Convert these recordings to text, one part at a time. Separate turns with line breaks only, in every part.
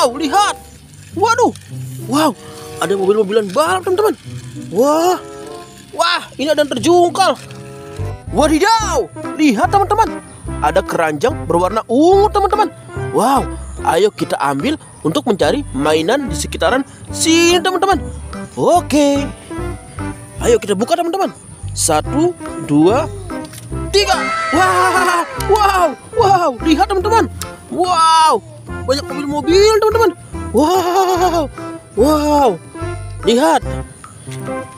Wow, lihat. Waduh. Wow, ada mobil-mobilan balap teman-teman. Wah. Wah, ini ada yang terjungkal. Wadidaw, lihat teman-teman. Ada keranjang berwarna ungu teman-teman. Wow, ayo kita ambil untuk mencari mainan di sekitaran sini teman-teman. Oke. Ayo kita buka teman-teman. 1, 2, 3. Wow, lihat teman-teman. Wow, banyak mobil-mobil teman-teman. Wow, lihat.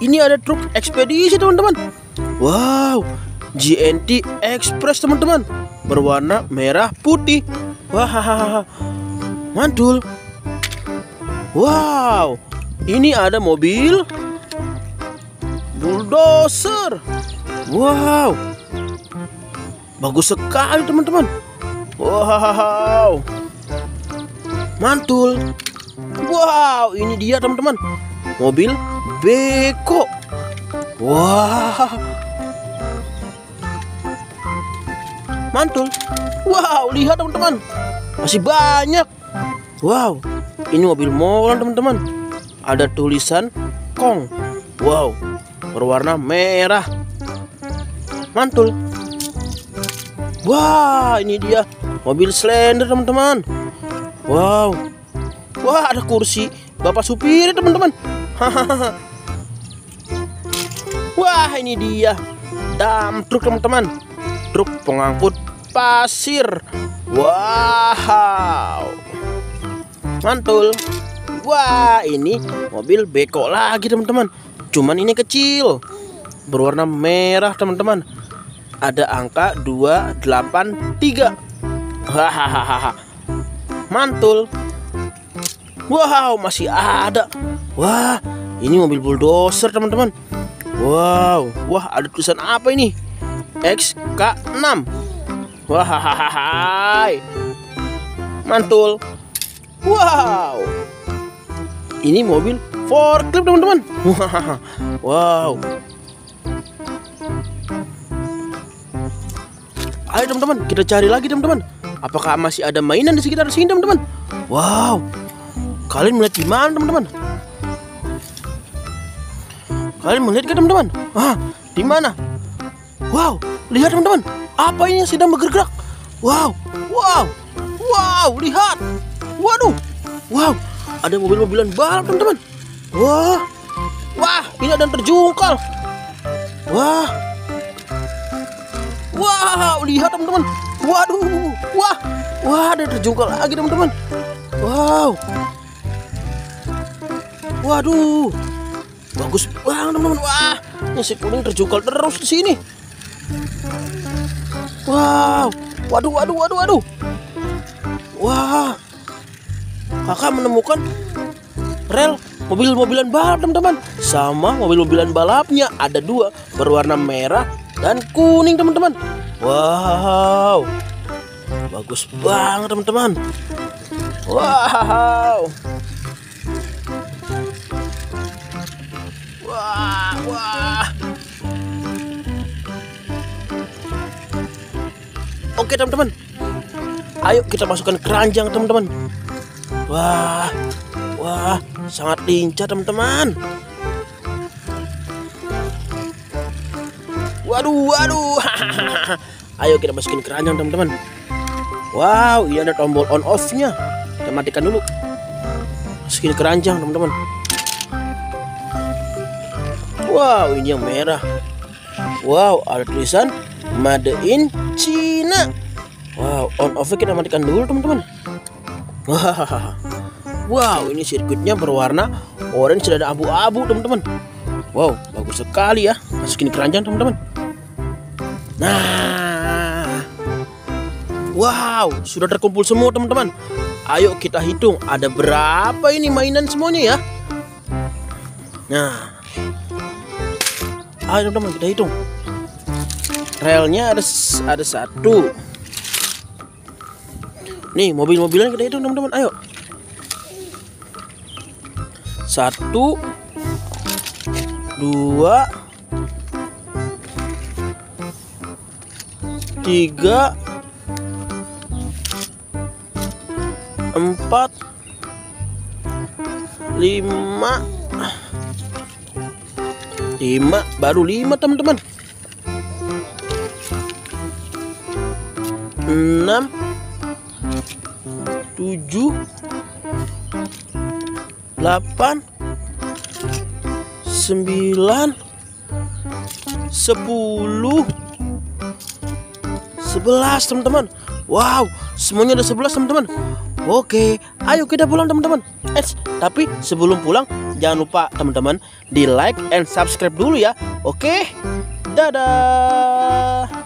Ini ada truk ekspedisi teman-teman. Wow, JNT Express teman-teman, berwarna merah putih. Wah, mantul. Wow, ini ada mobil bulldozer. Wow, bagus sekali teman-teman. Wow, mantul. Wow, ini dia teman-teman, mobil beko. Wah, mantul. Wow, lihat teman-teman, masih banyak. Wow, ini mobil molen teman-teman, ada tulisan Kong. Wow, berwarna merah, mantul. Wah, ini dia mobil Slender teman-teman. Wow, wah, ada kursi bapak supir teman-teman. Wah, ini dia dump truk teman-teman, truk pengangkut pasir. Wow, mantul. Wah, ini mobil beko lagi teman-teman, cuman ini kecil, berwarna merah teman-teman. Ada angka 283. Hahaha, mantul. Wow, masih ada. Wah, ini mobil bulldozer teman-teman. Wow, wah, ada tulisan apa ini? XK6. Wah, mantul. Wow, ini mobil forklift teman-teman. Wow. Ayo teman-teman, kita cari lagi teman-teman. Apakah masih ada mainan di sekitar sini teman-teman? Wow, kalian melihat di mana teman-teman? Kalian melihat kan teman-teman? Di mana? Wow, lihat teman-teman, apa ini yang sedang bergerak? Wow, lihat. Waduh, wow, ada mobil-mobilan balap teman-teman. Wah, ini ada yang terjungkal. Wow, lihat teman-teman. Waduh, wah, ada yang terjungkal lagi teman-teman. Wow, waduh, bagus banget teman-teman. Wah, ini si kuning terjungkal terus di sini. Wow, waduh. Wah, kakak menemukan rel mobil-mobilan balap teman-teman, sama mobil-mobilan balapnya ada 2, berwarna merah dan kuning teman-teman. Wow, bagus banget teman-teman. Wow, wah. Oke teman-teman, ayo kita masukkan keranjang teman-teman. Wah, sangat lincah teman-teman. Waduh. Ayo kita masukin keranjang teman-teman. Wow, ini ada tombol on off-nya. Kita matikan dulu. Masukin keranjang teman-teman. Wow, ini yang merah. Wow, ada tulisan Made in China. Wow, on off-nya kita matikan dulu teman-teman. Wow, ini sirkuitnya berwarna orange dan ada abu-abu teman-teman. Wow, bagus sekali ya. Masukin keranjang teman-teman. Nah, wow, sudah terkumpul semua teman-teman. Ayo kita hitung ada berapa ini mainan semuanya ya. Nah, ayo teman-teman kita hitung. Relnya ada 1. Nih, mobil-mobilan kita hitung teman-teman. Ayo. 1, 2, 3, 4, 5. Baru 5 teman-teman. 6, 7, 8, 9, 10, 11 teman-teman. Wow, semuanya ada 11 teman-teman. Oke, ayo kita pulang teman-teman. Tapi sebelum pulang jangan lupa teman-teman di like and subscribe dulu ya. Oke, dadah.